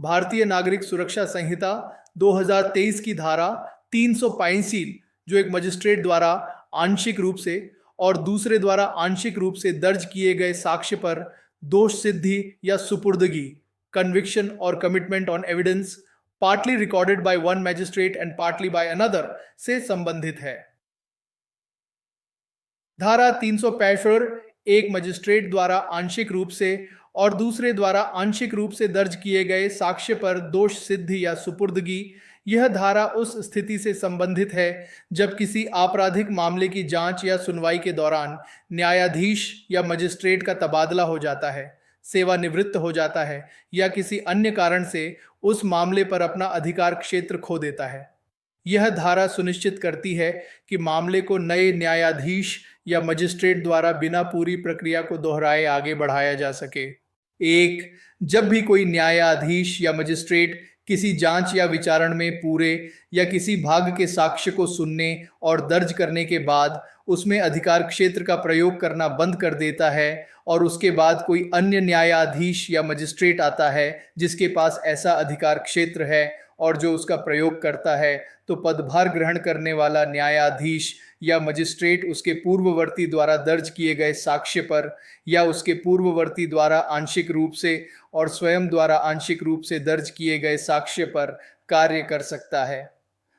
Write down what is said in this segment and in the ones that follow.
भारतीय नागरिक सुरक्षा संहिता 2023 की धारा 385, जो एक मजिस्ट्रेट द्वारा आंशिक रूप से और दूसरे द्वारा आंशिक रूप से दर्ज किए गए साक्ष्य पर दोष सिद्धि या सुपुर्दगी, कन्विक्शन और commitment on evidence, partly recorded by one magistrate and partly by another से संबंधित है। धारा 365 एक मजिस्ट्रेट द्वारा आंशिक रूप से और दूसरे द्वारा आंशिक रूप से दर्ज किए गए साक्ष्य पर दोष सिद्धि या सुपुर्दगी। यह धारा उस स्थिति से संबंधित है जब किसी आपराधिक मामले की जांच या सुनवाई के दौरान न्यायाधीश या मजिस्ट्रेट का तबादला हो जाता है, सेवानिवृत्त हो जाता है या किसी अन्य कारण से उस मामले पर अपना अधिकार क्षेत्र खो देता है। यह धारा सुनिश्चित करती है कि मामले को नए न्यायाधीश या मजिस्ट्रेट द्वारा बिना पूरी प्रक्रिया को दोहराए आगे बढ़ाया जा सके। एक, जब भी कोई न्यायाधीश या मजिस्ट्रेट किसी जांच या विचारण में पूरे या किसी भाग के साक्ष्य को सुनने और दर्ज करने के बाद उसमें अधिकार क्षेत्र का प्रयोग करना बंद कर देता है और उसके बाद कोई अन्य न्यायाधीश या मजिस्ट्रेट आता है जिसके पास ऐसा अधिकार क्षेत्र है और जो उसका प्रयोग करता है, तो पदभार ग्रहण करने वाला न्यायाधीश या मजिस्ट्रेट उसके पूर्ववर्ती द्वारा दर्ज किए गए साक्ष्य पर या उसके पूर्ववर्ती द्वारा आंशिक रूप से और स्वयं द्वारा आंशिक रूप से दर्ज किए गए साक्ष्य पर कार्य कर सकता है।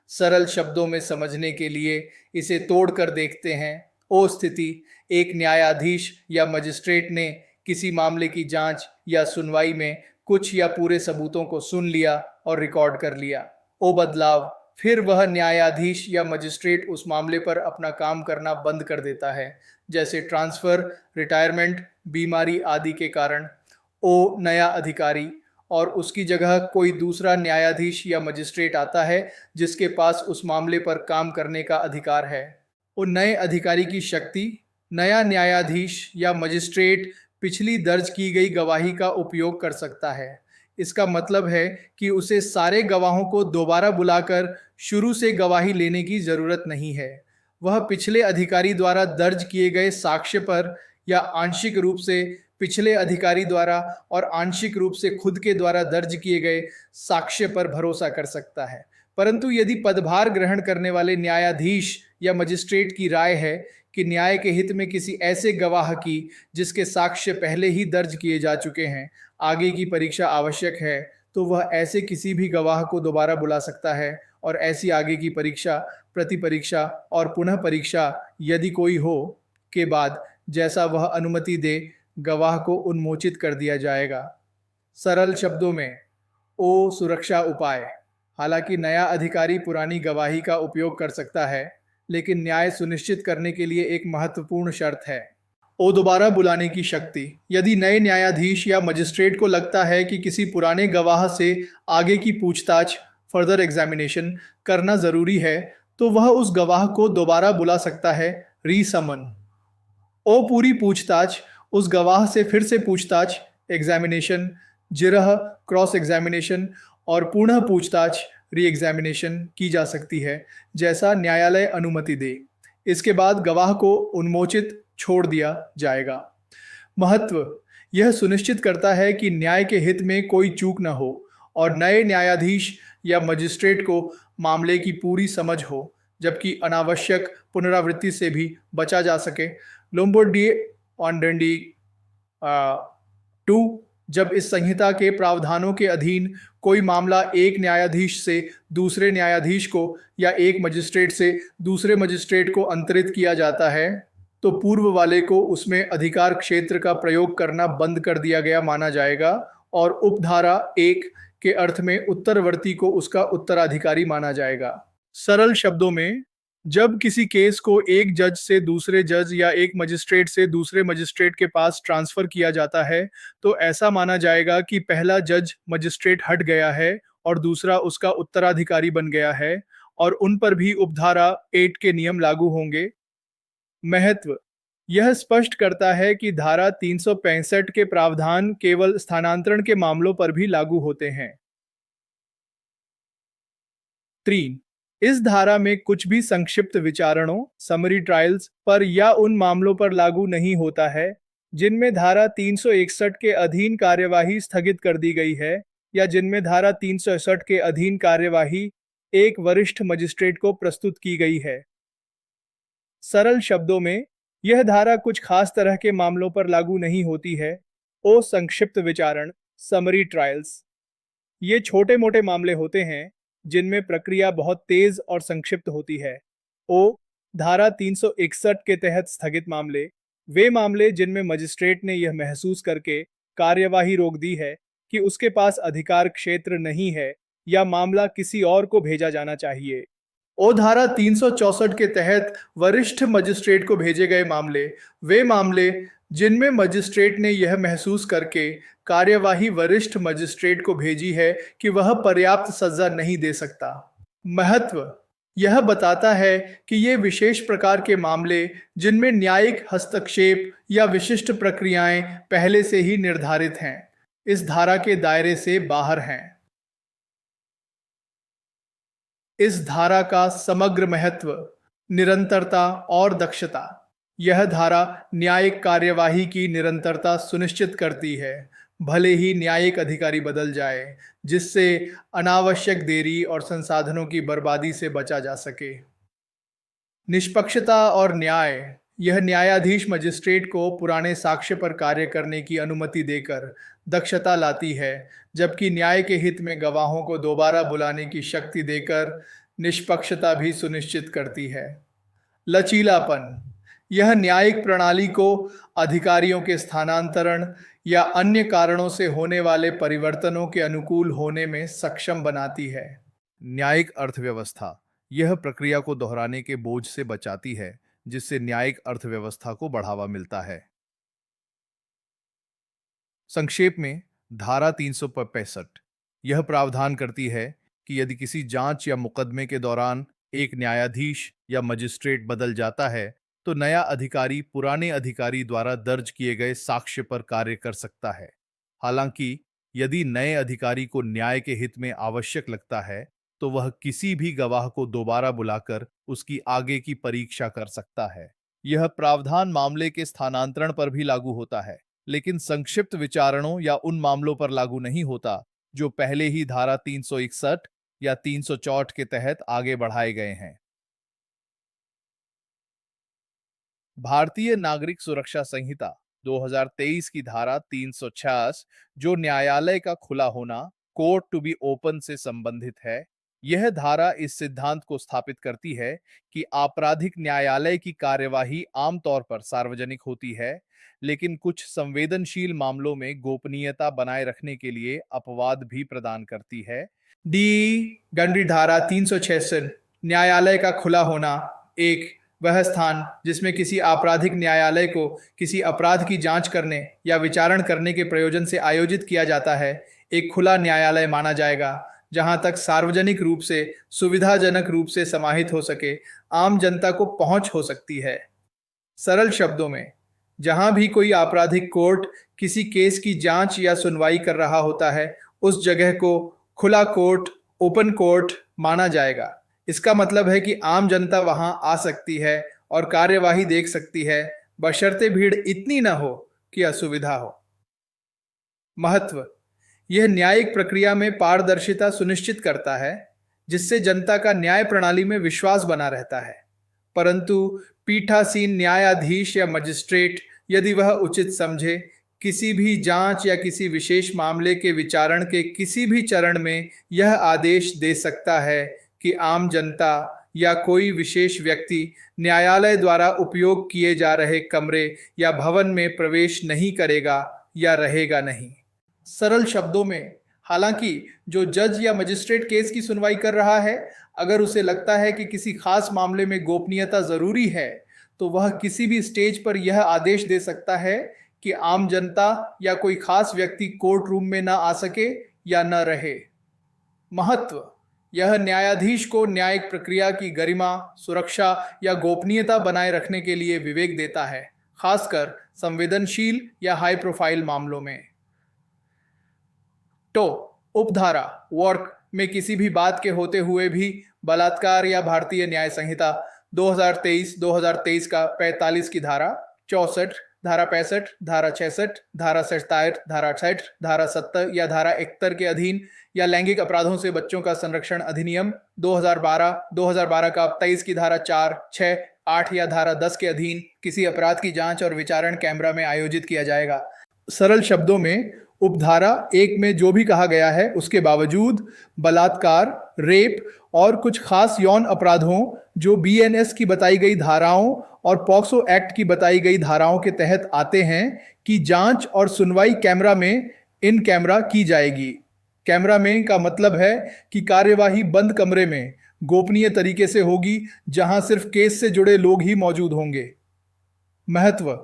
सरल शब्दों में समझने के लिए इसे तोड़कर देखते हैं। ओ स्थिति, एक न्यायाधीश या मजिस्ट्रेट ने किसी मामले की जांच या सुनवाई में कुछ या पूरे सबूतों को सुन लिया और रिकॉर्ड कर लिया। ओ बदलाव, फिर वह न्यायाधीश या मजिस्ट्रेट उस मामले पर अपना काम करना बंद कर देता है, जैसे ट्रांसफर, रिटायरमेंट, बीमारी आदि के कारण। ओ नया अधिकारी, और उसकी जगह कोई दूसरा न्यायाधीश या मजिस्ट्रेट आता है जिसके पास उस मामले पर काम करने का अधिकार है। ओ नए अधिकारी की शक्ति, नया न्यायाधीश या मजिस्ट्रेट पिछली दर्ज की गई गवाही का उपयोग कर सकता है। इसका मतलब है कि उसे सारे गवाहों को दोबारा बुलाकर शुरू से गवाही लेने की जरूरत नहीं है। वह पिछले अधिकारी द्वारा दर्ज किए गए साक्ष्य पर या आंशिक रूप से पिछले अधिकारी द्वारा और आंशिक रूप से खुद के द्वारा दर्ज किए गए साक्ष्य पर भरोसा कर सकता है। परंतु यदि पदभार ग्रहण करने वाले न्यायाधीश या मजिस्ट्रेट की राय है कि न्याय के हित में किसी ऐसे गवाह की जिसके साक्ष्य पहले ही दर्ज किए जा चुके हैं आगे की परीक्षा आवश्यक है, तो वह ऐसे किसी भी गवाह को दोबारा बुला सकता है और ऐसी आगे की परीक्षा, प्रतिपरीक्षा और पुनः परीक्षा यदि कोई हो के बाद जैसा वह अनुमति दे, गवाह को उन्मोचित कर दिया जाएगा। सरल शब्दों में, ओ सुरक्षा उपाय। हालांकि नया अधिकारी पुरानी गवाही का उपयोग कर सकता है, लेकिन न्याय सुनिश्चित करने के लिए एक महत्वपूर्ण शर्त है। ओ दोबारा बुलाने की शक्ति। यदि नए न्यायाधीश या मजिस्ट्रेट को लगता है कि किसी पुराने गवाह से आगे की पूछताछ, फर्दर एग्जामिनेशन करना जरूरी है, तो वह उस गवाह को दोबारा बुला सकता है, रीसमन। ओ पूरी पूछताछ, उस गवाह से फिर से पूछताछ, एग्जामिनेशन, जिरह, क्रॉस एग्जामिनेशन और पुनः पूछताछ, री एग्जामिनेशन की जा सकती है, जैसा न्यायालय अनुमति दे। इसके बाद गवाह को उन्मोचित छोड़ दिया जाएगा। महत्व, यह सुनिश्चित करता है कि न्याय के हित में कोई चूक न हो और नए न्यायाधीश या मजिस्ट्रेट को मामले की पूरी समझ हो, जबकि अनावश्यक पुनरावृत्ति से भी बचा जा सके। लोम्बार्डी ऑनडेंडी 2, जब इस संहिता के प्रावधानों के अधीन कोई मामला एक न्यायाधीश से दूसरे न्यायाधीश को या एक मजिस्ट्रेट से दूसरे मजिस्ट्रेट को अंतरित किया जाता है, तो पूर्व वाले को उसमें अधिकार क्षेत्र का प्रयोग करना बंद कर दिया गया माना जाएगा और उपधारा 1 के अर्थ में उत्तरवर्ती को उसका उत्तराधिकारी माना जाएगा। सरल शब्दों में, जब किसी केस को एक जज से दूसरे जज या एक मजिस्ट्रेट से दूसरे मजिस्ट्रेट के पास ट्रांसफर किया जाता है, तो ऐसा माना जाएगा कि पहला जज मजिस्ट्रेट हट गया है और दूसरा उसका उत्तराधिकारी बन गया है और उन पर भी उपधारा 8 के नियम लागू होंगे। महत्व, यह स्पष्ट करता है कि धारा 365 के प्रावधान केवल स्थानांतरण के मामलों पर भी लागू होते हैं। 3. इस धारा में कुछ भी संक्षिप्त विचारणों, समरी ट्रायल्स पर या उन मामलों पर लागू नहीं होता है जिनमें धारा 361 के अधीन कार्यवाही स्थगित कर दी गई है या जिनमें धारा 361 के अधीन कार्यवाही एक वरिष्ठ मजिस्ट्रेट को प्रस्तुत की गई है। सरल शब्दों में, यह धारा कुछ खास तरह के मामलों पर लागू नहीं होती है। ओ संक्षिप्त विचारण, समरी ट्रायल्स, ये छोटे मोटे मामले होते हैं जिनमें प्रक्रिया बहुत तेज और संक्षिप्त होती है। ओ धारा 361 के तहत स्थगित मामले, वे मामले जिनमें मजिस्ट्रेट ने यह महसूस करके कार्यवाही रोक दी है कि उसके पास अधिकार क्षेत्र नहीं है या मामला किसी और को भेजा जाना चाहिए। ओ धारा 364 के तहत वरिष्ठ मजिस्ट्रेट को भेजे गए मामले, वे मामले जिनमें मजिस्ट्रेट ने यह महसूस करके कार्यवाही वरिष्ठ मजिस्ट्रेट को भेजी है कि वह पर्याप्त सजा नहीं दे सकता। महत्व, यह बताता है कि ये विशेष प्रकार के मामले जिनमें न्यायिक हस्तक्षेप या विशिष्ट प्रक्रियाएं पहले से ही निर्धारित हैं, इस धारा के दायरे से बाहर हैं। इस धारा का समग्र महत्व, निरंतरता और दक्षता। यह धारा न्यायिक कार्यवाही की निरंतरता सुनिश्चित करती है, भले ही न्यायिक अधिकारी बदल जाए, जिससे अनावश्यक देरी और संसाधनों की बर्बादी से बचा जा सके। निष्पक्षता और न्याय, यह न्यायाधीश मजिस्ट्रेट को पुराने साक्ष्य पर कार्य करने की अनुमति देकर दक्षता लाती है, जबकि न्याय के हित में गवाहों को दोबारा बुलाने की शक्ति देकर निष्पक्षता भी सुनिश्चित करती है। लचीलापन, यह न्यायिक प्रणाली को अधिकारियों के स्थानांतरण या अन्य कारणों से होने वाले परिवर्तनों के अनुकूल होने में सक्षम बनाती है। न्यायिक अर्थव्यवस्था, यह प्रक्रिया को दोहराने के बोझ से बचाती है, जिससे न्यायिक अर्थव्यवस्था को बढ़ावा मिलता है। संक्षेप में, धारा 365 यह प्रावधान करती है कि यदि किसी जांच या मुकदमे के दौरान एक न्यायाधीश या मजिस्ट्रेट बदल जाता है, तो नया अधिकारी पुराने अधिकारी द्वारा दर्ज किए गए साक्ष्य पर कार्य कर सकता है। हालांकि यदि नए अधिकारी को न्याय के हित में आवश्यक लगता है, तो वह किसी भी गवाह को दोबारा बुलाकर उसकी आगे की परीक्षा कर सकता है। यह प्रावधान मामले के स्थानांतरण पर भी लागू होता है, लेकिन संक्षिप्त विचारणों या उन मामलों पर लागू नहीं होता जो पहले ही धारा 361 या 364 के तहत आगे बढ़ाए गए हैं। भारतीय नागरिक सुरक्षा संहिता 2023 की धारा 366, जो न्यायालय का खुला होना, कोर्ट टू बी ओपन से संबंधित है, यह धारा इस सिद्धांत को स्थापित करती है कि आपराधिक न्यायालय की कार्यवाही आमतौर पर सार्वजनिक होती है, लेकिन कुछ संवेदनशील मामलों में गोपनीयता बनाए रखने के लिए अपवाद भी प्रदान करती है। गंभीर धारा 366, न्यायालय का खुला होना, एक वह स्थान जिसमें किसी आपराधिक न्यायालय को किसी अपराध की जांच करने या विचारण करने के प्रयोजन से आयोजित किया जाता है, एक खुला न्यायालय माना जाएगा, जहां तक सार्वजनिक रूप से सुविधाजनक रूप से समाहित हो सके, आम जनता को पहुंच हो सकती है। सरल शब्दों में, जहां भी कोई आपराधिक कोर्ट किसी केस की जांच या सुनवाई कर रहा होता है, उस जगह को खुला कोर्ट, ओपन कोर्ट माना जाएगा। इसका मतलब है कि आम जनता वहां आ सकती है और कार्यवाही देख सकती है, बशर्ते भीड़ इतनी न हो कि असुविधा हो। महत्व, यह न्यायिक प्रक्रिया में पारदर्शिता सुनिश्चित करता है, जिससे जनता का न्याय प्रणाली में विश्वास बना रहता है। परंतु पीठासीन न्यायाधीश या मजिस्ट्रेट, यदि वह उचित समझे, किसी भी जांच या किसी विशेष मामले के विचारण के किसी भी चरण में यह आदेश दे सकता है कि आम जनता या कोई विशेष व्यक्ति न्यायालय द्वारा उपयोग किए जा रहे कमरे या भवन में प्रवेश नहीं करेगा या रहेगा नहीं। सरल शब्दों में, हालांकि जो जज या मजिस्ट्रेट केस की सुनवाई कर रहा है, अगर उसे लगता है कि किसी खास मामले में गोपनीयता जरूरी है, तो वह किसी भी स्टेज पर यह आदेश दे सकता है कि आम जनता या कोई खास व्यक्ति कोर्ट रूम में न आ सके या न रहे। महत्व, यह न्यायाधीश को न्यायिक प्रक्रिया की गरिमा, सुरक्षा या गोपनीयता बनाए रखने के लिए विवेक देता है, खासकर संवेदनशील या हाई प्रोफाइल मामलों में। तो उपधारा वर्क में किसी भी बात के होते हुए भी बलात्कार या भारतीय न्याय संहिता 2023 का 45 की धारा 64 धारा 65, धारा 66, धारा 67, धारा 68, धारा 70 या धारा 71 के अधीन या लैंगिक अपराधों से बच्चों का संरक्षण अधिनियम 2012 का 23 की धारा 4, 6, 8 या धारा 10 के अधीन किसी अपराध की जांच और विचारण कैमरा में आयोजित किया जाएगा। सरल शब्दों में उपधारा 1 में जो भी कहा गया है उसके बावजूद बलात्कार, रेप और कुछ खास यौन अपराधों जो बीएनएस की बताई गई धाराओं और पॉक्सो एक्ट की बताई गई धाराओं के तहत आते हैं कि जांच और सुनवाई कैमरा में इन कैमरा की जाएगी। कैमरा में का मतलब है कि कार्यवाही बंद कमरे में गोपनीय तरीके से होगी जहां सिर्फ केस से जुड़े लोग ही मौजूद होंगे। महत्व: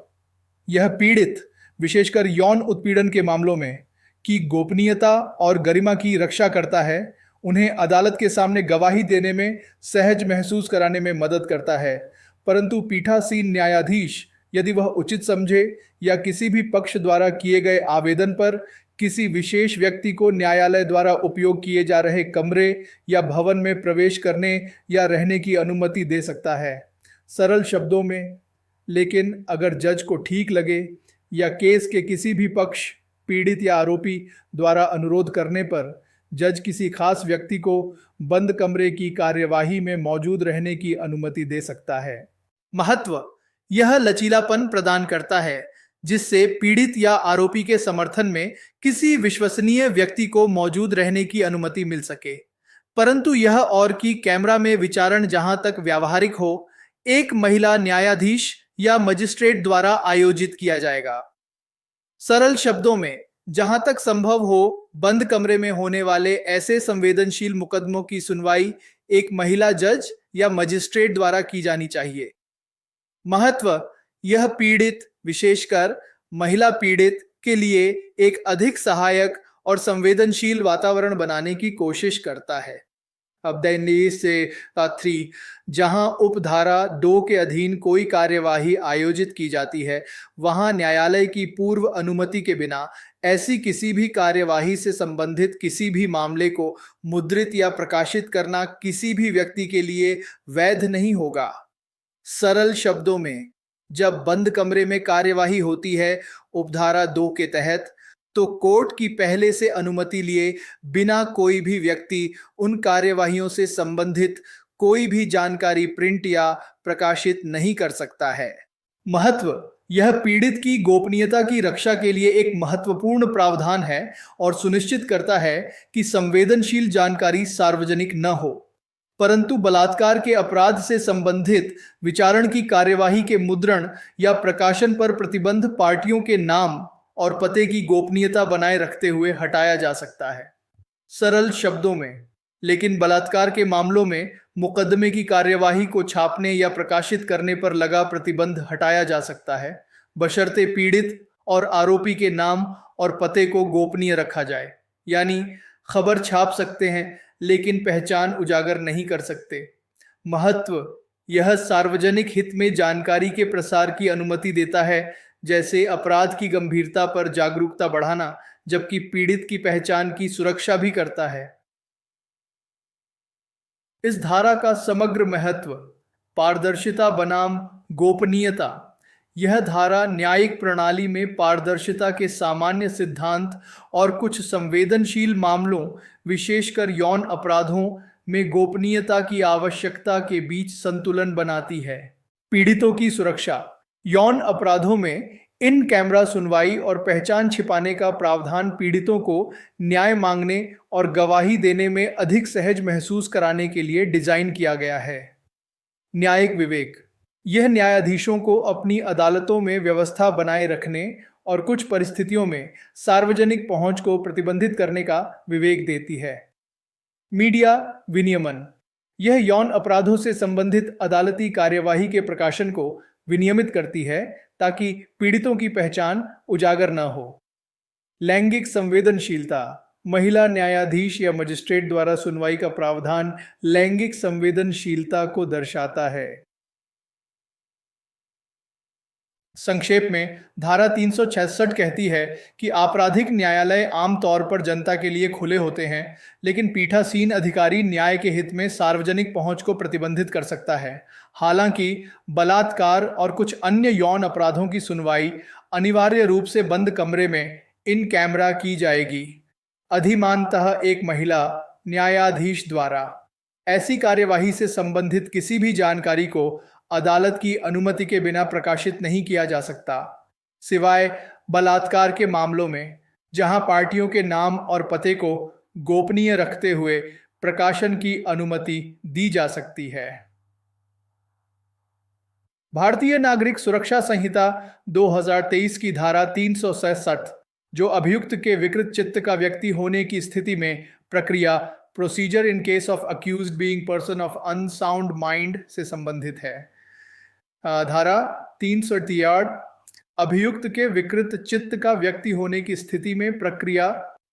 यह पीड़ित, विशेषकर यौन उत्पीड़न के मामलों में, की गोपनीयता और गरिमा की रक्षा करता है, उन्हें अदालत के सामने गवाही देने में सहज महसूस कराने में मदद करता है। परंतु पीठासीन न्यायाधीश यदि वह उचित समझे या किसी भी पक्ष द्वारा किए गए आवेदन पर किसी विशेष व्यक्ति को न्यायालय द्वारा उपयोग किए जा रहे कमरे या भवन में प्रवेश करने या रहने की अनुमति दे सकता है। सरल शब्दों में, लेकिन अगर जज को ठीक लगे या केस के किसी भी पक्ष, पीड़ित या आरोपी द्वारा अनुरोध करने पर जज किसी खास व्यक्ति को बंद कमरे की कार्यवाही में मौजूद रहने की अनुमति दे सकता है। महत्व: यह लचीलापन प्रदान करता है जिससे पीड़ित या आरोपी के समर्थन में किसी विश्वसनीय व्यक्ति को मौजूद रहने की अनुमति मिल सके, परंतु यह और कि कैमरा में विचारण जहां तक व्यावहारिक हो, एक महिला न्यायाधीश या मजिस्ट्रेट द्वारा आयोजित किया जाएगा। सरल शब्दों में, जहां तक संभव हो, बंद कमरे में होने वाले ऐसे संवेदनशील मुकदमों की सुनवाई एक महिला जज या मजिस्ट्रेट द्वारा की जानी चाहिए। महत्व: यह पीड़ित, विशेषकर महिला पीड़ित के लिए एक अधिक सहायक और संवेदनशील वातावरण बनाने की कोशिश करता है। अब दैनिक से 3, जहां उपधारा 2 के अधीन कोई कार्यवाही आयोजित की जाती है, वहां न्यायालय की पूर्व अनुमति के बिना ऐसी किसी भी कार्यवाही से संबंधित किसी भी मामले को मुद्रित या प्रकाशित करना किसी भी व्यक्ति के लिए वैध नहीं होगा। सरल शब्दों में, जब बंद कमरे में कार्यवाही होती है उपधारा 2 के तहत, तो कोर्ट की पहले से अनुमति लिए बिना कोई भी व्यक्ति उन कार्यवाहियों से संबंधित कोई भी जानकारी प्रिंट या प्रकाशित नहीं कर सकता है। महत्व: यह पीड़ित की गोपनीयता की रक्षा के लिए एक महत्वपूर्ण प्रावधान है और सुनिश्चित करता है कि संवेदनशील जानकारी सार्वजनिक न हो, परंतु बलात्कार के अपराध से संबंधित विचारण की कार्यवाही के मुद्रण या प्रकाशन पर प्रतिबंध पार्टियों के नाम और पते की गोपनीयता बनाए रखते हुए हटाया जा सकता है। सरल शब्दों में, लेकिन बलात्कार के मामलों में मुकदमे की कार्यवाही को छापने या प्रकाशित करने पर लगा प्रतिबंध हटाया जा सकता है, बशर्ते पीड़ित और आरोपी के नाम और पते को गोपनीय रखा जाए। यानी खबर छाप सकते हैं लेकिन पहचान उजागर नहीं कर सकते। महत्व: यह सार्वजनिक हित में जानकारी के प्रसार की अनुमति देता है, जैसे अपराध की गंभीरता पर जागरूकता बढ़ाना, जबकि पीड़ित की पहचान की सुरक्षा भी करता है। इस धारा का समग्र महत्व: पारदर्शिता बनाम गोपनीयता। यह धारा न्यायिक प्रणाली में पारदर्शिता के सामान्य सिद्धांत और कुछ संवेदनशील मामलों, विशेषकर यौन अपराधों में गोपनीयता की आवश्यकता के बीच संतुलन बनाती है। पीड़ितों की सुरक्षा: यौन अपराधों में इन कैमरा सुनवाई और पहचान छिपाने का प्रावधान पीड़ितों को न्याय मांगने और गवाही देने में अधिक सहज महसूस कराने के लिए डिजाइन किया गया है। न्यायिक विवेक: यह न्यायाधीशों को अपनी अदालतों में व्यवस्था बनाए रखने और कुछ परिस्थितियों में सार्वजनिक पहुंच को प्रतिबंधित करने का विवेक देती है। मीडिया विनियमन: यह यौन अपराधों से संबंधित अदालती कार्यवाही के प्रकाशन को विनियमित करती है ताकि पीड़ितों की पहचान उजागर न हो। लैंगिक संवेदनशीलता: महिला न्यायाधीश या मजिस्ट्रेट द्वारा सुनवाई का प्रावधान लैंगिक संवेदनशीलता को दर्शाता है। संक्षेप में धारा 366 कहती है कि आपराधिक न्यायालय आमतौर पर जनता के लिए खुले होते हैं, लेकिन पीठासीन अधिकारी न्याय के हित में सार्वजनिक पहुंच को प्रतिबंधित कर सकता है। हालांकि बलात्कार और कुछ अन्य यौन अपराधों की सुनवाई अनिवार्य रूप से बंद कमरे में इन कैमरा की जाएगी, अधिमानतः एक महिला न्यायाधीश द्वारा। ऐसी कार्यवाही से संबंधित किसी भी जानकारी को अदालत की अनुमति के बिना प्रकाशित नहीं किया जा सकता, सिवाय बलात्कार के मामलों में, जहां पार्टियों के नाम और पते को गोपनीय रखते हुए प्रकाशन की अनुमति दी जा सकती है। भारतीय नागरिक सुरक्षा संहिता 2023 की धारा 367, जो अभियुक्त के विकृत चित्त का व्यक्ति होने की स्थिति में प्रक्रिया procedure in case of accused being person of unsound mind से संबंधित है। धारा 363 अभियुक्त के विकृत चित्त का व्यक्ति होने की स्थिति में प्रक्रिया।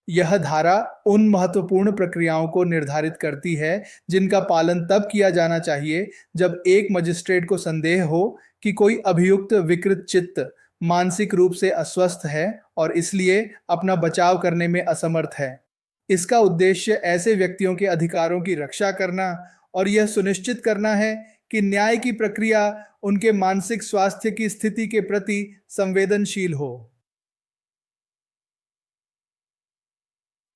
यह धारा उन महत्वपूर्ण प्रक्रियाओं को निर्धारित करती है जिनका पालन तब किया जाना चाहिए जब एक मजिस्ट्रेट को संदेह हो कि कोई अभियुक्त विकृत चित्त मानसिक रूप से अस्वस्थ है और इसलिए अपना बचाव करने में असमर्थ है। इसका उद्देश्य ऐसे व्यक्तियों के अधिकारों की रक्षा करना और यह सुनिश्चित करना है कि न्याय की प्रक्रिया उनके मानसिक स्वास्थ्य की स्थिति के प्रति संवेदनशील हो।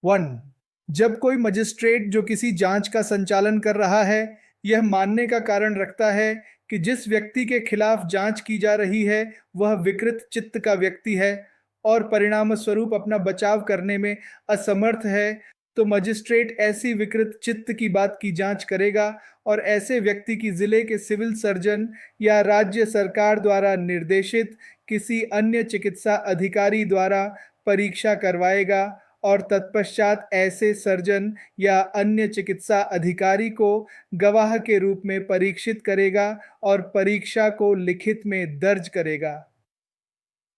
1. जब कोई मजिस्ट्रेट जो किसी जांच का संचालन कर रहा है यह मानने का कारण रखता है कि जिस व्यक्ति के खिलाफ जांच की जा रही है वह विकृत चित्त का व्यक्ति है और परिणाम स्वरूप अपना बचाव करने में असमर्थ है, तो मजिस्ट्रेट ऐसी विकृत चित्त की बात की जांच करेगा और ऐसे व्यक्ति की जिले के सिविल सर्जन या राज्य सरकार द्वारा निर्देशित किसी अन्य चिकित्सा अधिकारी द्वारा परीक्षा करवाएगा और तत्पश्चात ऐसे सर्जन या अन्य चिकित्सा अधिकारी को गवाह के रूप में परीक्षित करेगा और परीक्षा को लिखित में दर्ज करेगा।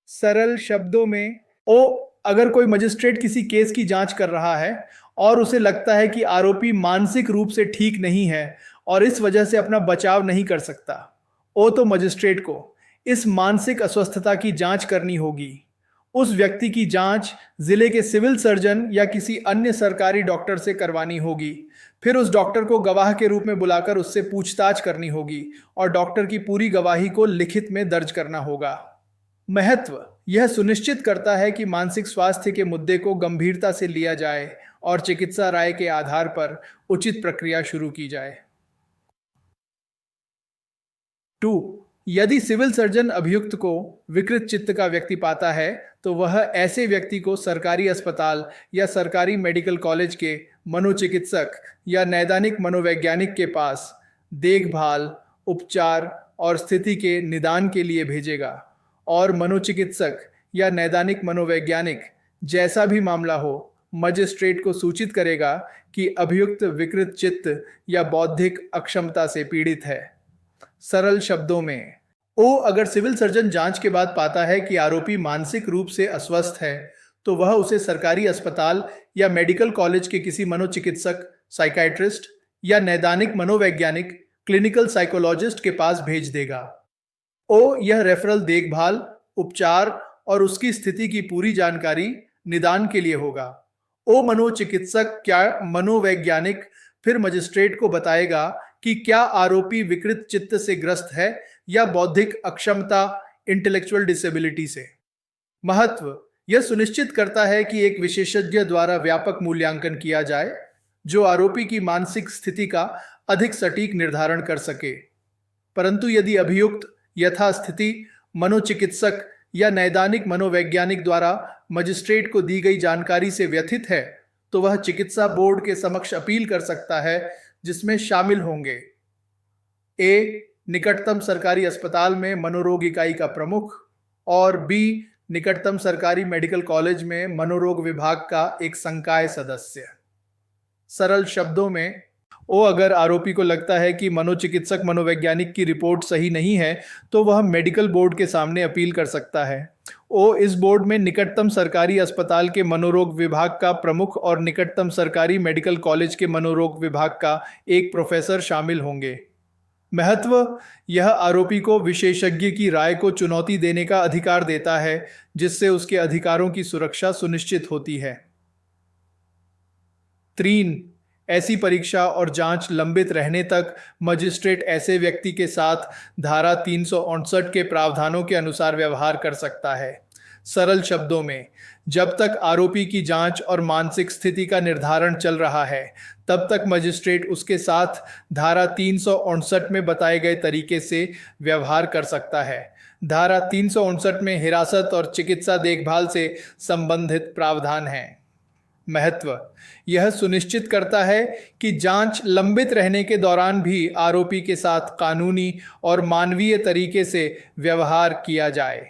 सरल शब्दों में, अगर कोई मजिस्ट्रेट किसी केस की जांच कर रहा है और उसे लगता है कि आरोपी मानसिक रूप से ठीक नहीं है और इस वजह से अपना बचाव नहीं कर सकता, तो मजिस्ट्रेट को इस मानसिक अस्वस्थता की जांच करनी होगी। उस व्यक्ति की जांच जिले के सिविल सर्जन या किसी अन्य सरकारी डॉक्टर से करवानी होगी। फिर उस डॉक्टर को गवाह के रूप में बुलाकर उससे पूछताछ करनी होगी और डॉक्टर की पूरी गवाही को लिखित में दर्ज करना होगा। महत्व यह सुनिश्चित करता है कि मानसिक स्वास्थ्य के मुद्दे को गंभीरता से लिया जाए और चिकित्सा राय के आधार पर उचित प्रक्रिया शुरू की जाए। 2. यदि सिविल सर्जन अभियुक्त को विकृत चित्त का व्यक्ति पाता है तो वह ऐसे व्यक्ति को सरकारी अस्पताल या सरकारी मेडिकल कॉलेज के मनोचिकित्सक या नैदानिक मनोवैज्ञानिक के पास देखभाल, उपचार और स्थिति के निदान के लिए भेजेगा और मनोचिकित्सक या नैदानिक मनोवैज्ञानिक, जैसा भी मामला हो, मजिस्ट्रेट को सूचित करेगा कि अभियुक्त विकृत चित्त या बौद्धिक अक्षमता से पीड़ित है। सरल शब्दों में, अगर सिविल सर्जन जांच के बाद पाता है कि आरोपी मानसिक रूप से अस्वस्थ है तो वह उसे सरकारी अस्पताल या मेडिकल कॉलेज के किसी मनोचिकित्सक, साइकाइट्रिस्ट या नैदानिक मनोवैज्ञानिक, क्लिनिकल साइकोलॉजिस्ट के पास भेज देगा। यह रेफरल देखभाल, उपचार और उसकी स्थिति की पूरी जानकारी निदान के लिए होगा। मनोचिकित्सक या मनोवैज्ञानिक फिर मजिस्ट्रेट को बताएगा कि क्या आरोपी विकृत चित्त से ग्रस्त है या बौद्धिक अक्षमता, इंटेलेक्चुअल डिसेबिलिटी से। महत्व यह सुनिश्चित करता है कि एक विशेषज्ञ द्वारा व्यापक मूल्यांकन किया जाए जो आरोपी की मानसिक स्थिति का अधिक सटीक निर्धारण कर सके। परंतु यदि अभियुक्त यथास्थिति मनोचिकित्सक या नैदानिक मनोवैज्ञानिक द्वारा मजिस्ट्रेट को दी गई जानकारी से व्यथित है तो वह चिकित्सा बोर्ड के समक्ष अपील कर सकता है, जिसमें शामिल होंगे निकटतम सरकारी अस्पताल में मनोरोग इकाई का प्रमुख और निकटतम सरकारी मेडिकल कॉलेज में मनोरोग विभाग का एक संकाय सदस्य। सरल शब्दों में, अगर आरोपी को लगता है कि मनोचिकित्सक मनोवैज्ञानिक की रिपोर्ट सही नहीं है तो वह मेडिकल बोर्ड के सामने अपील कर सकता है। इस बोर्ड में निकटतम सरकारी अस्पताल के मनोरोग विभाग का प्रमुख और निकटतम सरकारी मेडिकल कॉलेज के मनोरोग विभाग का एक प्रोफेसर शामिल होंगे। महत्व, यह आरोपी को विशेषज्ञ की राय को चुनौती देने का अधिकार देता है, जिससे उसके अधिकारों की सुरक्षा सुनिश्चित होती है। 3. ऐसी परीक्षा और जांच लंबित रहने तक मजिस्ट्रेट ऐसे व्यक्ति के साथ धारा 359 के प्रावधानों के अनुसार व्यवहार कर सकता है। सरल शब्दों में, जब तक आरोपी की जांच और मानसिक स्थिति का निर्धारण चल रहा है, तब तक मजिस्ट्रेट उसके साथ धारा 359 में बताए गए तरीके से व्यवहार कर सकता है। धारा 359 में हिरासत और चिकित्सा देखभाल से संबंधित प्रावधान हैं। महत्व, यह सुनिश्चित करता है कि जांच लंबित रहने के दौरान भी आरोपी के साथ कानूनी और मानवीय तरीके से व्यवहार किया जाए।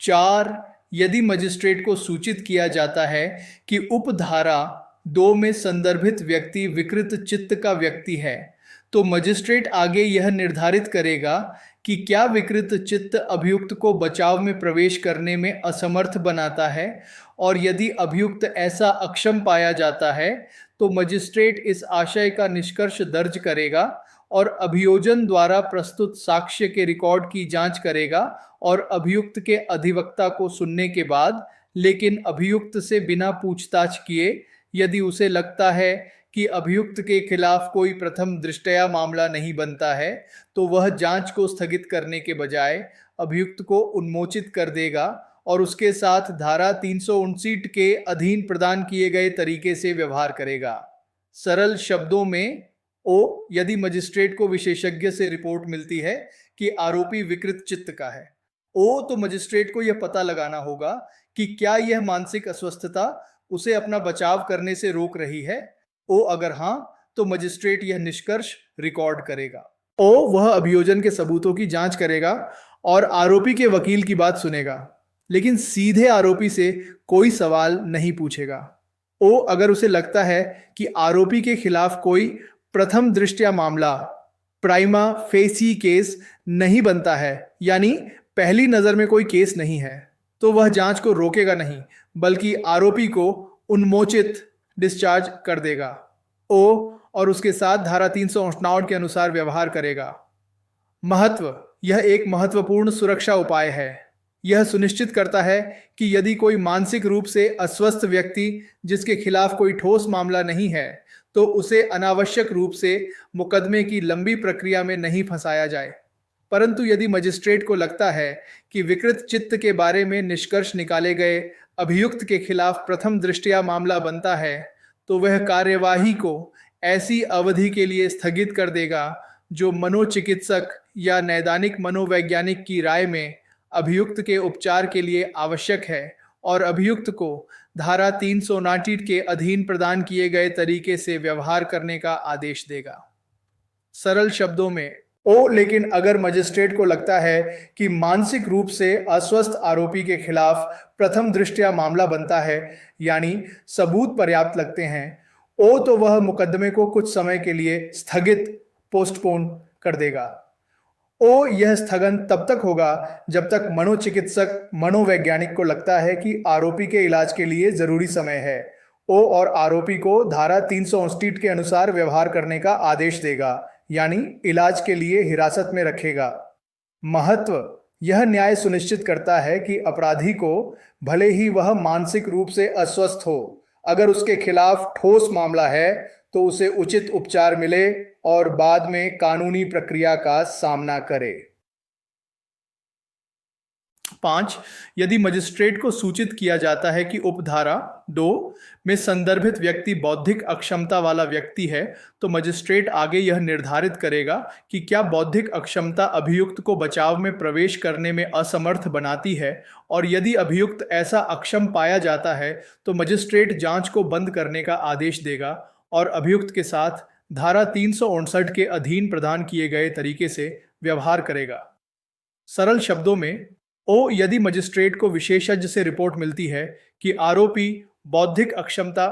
4. यदि मजिस्ट्रेट को सूचित किया जाता है कि उपधारा 2 में संदर्भित व्यक्ति विकृत चित्त का व्यक्ति है, तो मजिस्ट्रेट आगे यह निर्धारित करेगा कि क्या विकृत चित्त अभियुक्त को बचाव में प्रवेश करने में असमर्थ बनाता है, और यदि अभियुक्त ऐसा अक्षम पाया जाता है तो मजिस्ट्रेट इस आशय का निष्कर्ष दर्ज करेगा और अभियोजन द्वारा प्रस्तुत साक्ष्य के रिकॉर्ड की जांच करेगा और अभियुक्त के अधिवक्ता को सुनने के बाद, लेकिन अभियुक्त से बिना पूछताछ किए, यदि उसे लगता है कि अभियुक्त के खिलाफ कोई प्रथम दृष्टया मामला नहीं बनता है, तो वह जांच को स्थगित करने के बजाय अभियुक्त को उन्मोचित कर देगा और उसके साथ धारा 359 के अधीन प्रदान किए गए तरीके से व्यवहार करेगा। सरल शब्दों में, ओ, यदि मजिस्ट्रेट को विशेषज्ञ से रिपोर्ट मिलती है कि आरोपी विकृत चित्त का है, ओ, तो मजिस्ट्रेट को यह पता लगाना होगा कि क्या यह मानसिक अस्वस्थता उसे अपना बचाव करने से रोक रही है। ओ, अगर हां, तो मजिस्ट्रेट यह निष्कर्ष रिकॉर्ड करेगा। ओ, वह अभियोजन के सबूतों की जांच करेगा और आरोपी के वकील की बात सुनेगा, लेकिन सीधे आरोपी से कोई सवाल नहीं पूछेगा। ओ, अगर उसे लगता है कि आरोपी के खिलाफ कोई प्रथम दृष्टया मामला, प्राइमा फेसी केस नहीं बनता है, यानी पहली नजर में कोई केस नहीं है, तो वह जांच को रोकेगा नहीं, बल्कि आरोपी को उन्मोचित डिस्चार्ज कर देगा। ओ, और उसके साथ धारा 359 के अनुसार व्यवहार करेगा। महत्व, यह एक महत्वपूर्ण सुरक्षा उपाय है। यह सुनिश्चित करता है कि यदि कोई मानसिक रूप से अस्वस्थ व्यक्ति जिसके खिलाफ कोई ठोस मामला नहीं है, तो उसे अनावश्यक रूप से मुकदमे की लंबी प्रक्रिया में नहीं फंसाया जाए। परंतु यदि मजिस्ट्रेट को लगता है कि विकृत चित्त के बारे में निष्कर्ष निकाले गए अभियुक्त के खिलाफ प्रथम दृष्टया मामला बनता है, तो वह कार्यवाही को ऐसी अवधि के लिए स्थगित कर देगा जो मनोचिकित्सक या नैदानिक मनोवैज्ञानिक की राय में अभियुक्त के उपचार के लिए आवश्यक है, और अभियुक्त को धारा 359 के अधीन प्रदान किए गए तरीके से व्यवहार करने का आदेश देगा। सरल शब्दों में, ओ, लेकिन अगर मजिस्ट्रेट को लगता है कि मानसिक रूप से अस्वस्थ आरोपी के खिलाफ प्रथम दृष्टया मामला बनता है, यानी सबूत पर्याप्त लगते हैं, ओ, तो वह मुकदमे को कुछ समय के लिए स्थगित पोस्टपोन कर देगा। ओ, यह स्थगन तब तक होगा जब तक मनोचिकित्सक मनोवैज्ञानिक को लगता है कि आरोपी के इलाज के लिए जरूरी समय है। ओ, और आरोपी को धारा 359 के अनुसार व्यवहार करने का आदेश देगा, यानी इलाज के लिए हिरासत में रखेगा। महत्व, यह न्याय सुनिश्चित करता है कि अपराधी को, भले ही वह मानसिक रूप से अस्वस्थ हो, अगर उसके खिलाफ ठोस मामला है तो उसे उचित उपचार मिले और बाद में कानूनी प्रक्रिया का सामना करे। 5. यदि मजिस्ट्रेट को सूचित किया जाता है कि उपधारा 2 में संदर्भित व्यक्ति बौद्धिक अक्षमता वाला व्यक्ति है, तो मजिस्ट्रेट आगे यह निर्धारित करेगा कि क्या बौद्धिक अक्षमता अभियुक्त को बचाव में प्रवेश करने में असमर्थ बनाती है, और यदि अभियुक्त ऐसा अक्षम पाया जाता है तो मजिस्ट्रेट जांच को बंद करने का आदेश देगा और अभियुक्त के साथ धारा 359 के अधीन प्रदान किए गए तरीके से व्यवहार करेगा। सरल शब्दों में, ओ, यदि मजिस्ट्रेट को विशेषज्ञ से रिपोर्ट मिलती है कि आरोपी बौद्धिक अक्षमता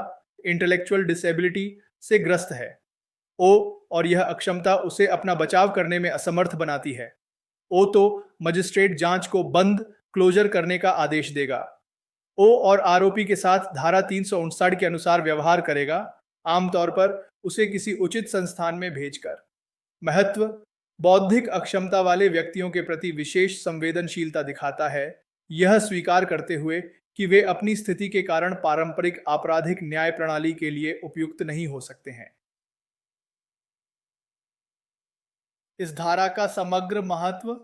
इंटेलेक्चुअल डिसेबिलिटी से ग्रस्त है, ओ, और यह अक्षमता उसे अपना बचाव करने में असमर्थ बनाती है, ओ, तो मजिस्ट्रेट जांच को बंद क्लोजर करने का आदेश देगा। ओ, और आरोपी के साथ धारा 359 के अनुसार व्यवहार करेगा। आमतौर पर उसे किसी उचित संस्थान में भेजकर। महत्व: बौद्धिक अक्षमता वाले व्यक्तियों के प्रति विशेष संवेदनशीलता दिखाता है, यह स्वीकार करते हुए कि वे अपनी स्थिति के कारण पारंपरिक आपराधिक न्याय प्रणाली के लिए उपयुक्त नहीं हो सकते हैं। इस धारा का समग्र महत्व: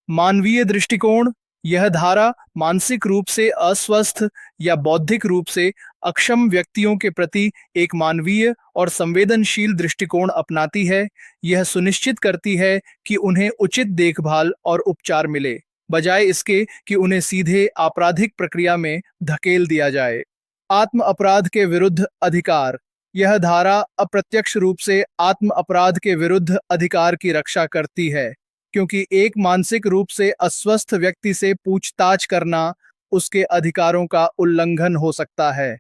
मानवीय दृष्टिकोण: यह धारा मानसिक रूप से अस्वस्थ या बौद्धिक रूप से अक्षम व्यक्तियों के प्रति एक मानवीय और संवेदनशील दृष्टिकोण अपनाती है। यह सुनिश्चित करती है कि उन्हें उचित देखभाल और उपचार मिले, बजाय इसके कि उन्हें सीधे आपराधिक प्रक्रिया में धकेल दिया जाए। आत्म अपराध के विरुद्ध अधिकार: यह धारा अप्रत्यक्ष रूप से आत्म अपराध के विरुद्ध अधिकार की रक्षा करती है, क्योंकि एक मानसिक रूप से अस्वस्थ व्यक्ति से पूछताछ करना उसके अधिकारों का उल्लंघन हो सकता है।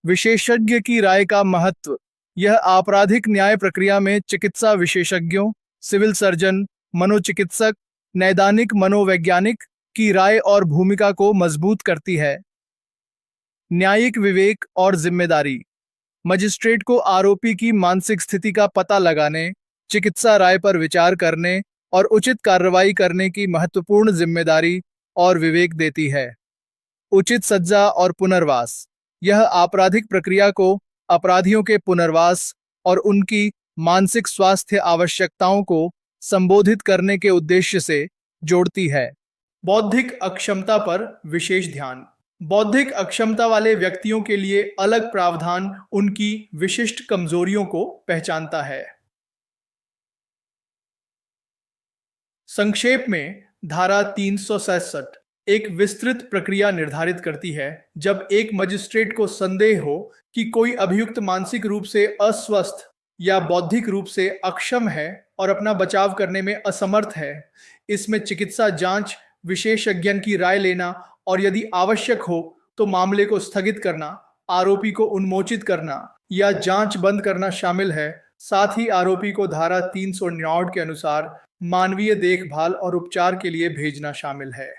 विशेषज्ञ की राय का महत्व: यह आपराधिक न्याय प्रक्रिया में चिकित्सा विशेषज्ञों, सिविल सर्जन, मनोचिकित्सक, नैदानिक मनोवैज्ञानिक की राय और भूमिका को मजबूत करती है। न्यायिक विवेक और जिम्मेदारी: मजिस्ट्रेट को आरोपी की मानसिक स्थिति का पता लगाने, चिकित्सा राय पर विचार करने और उचित कार्रवाई करने की महत्वपूर्ण जिम्मेदारी और विवेक देती है। उचित सजा और पुनर्वास: यह आपराधिक प्रक्रिया को अपराधियों के पुनर्वास और उनकी मानसिक स्वास्थ्य आवश्यकताओं को संबोधित करने के उद्देश्य से जोड़ती है। बौद्धिक अक्षमता पर विशेष ध्यान: बौद्धिक अक्षमता वाले व्यक्तियों के लिए अलग प्रावधान उनकी विशिष्ट कमजोरियों को पहचानता है। संक्षेप में, धारा 367 एक विस्तृत प्रक्रिया निर्धारित करती है जब एक मजिस्ट्रेट को संदेह हो कि कोई अभियुक्त मानसिक रूप से अस्वस्थ या बौद्धिक रूप से अक्षम है और अपना बचाव करने में असमर्थ है। इसमें चिकित्सा जांच, विशेषज्ञ की राय लेना और यदि आवश्यक हो तो मामले को स्थगित करना, आरोपी को उन्मोचित करना या जांच बंद करना शामिल है। साथ ही आरोपी को धारा 359 के अनुसार मानवीय देखभाल और उपचार के लिए भेजना शामिल है।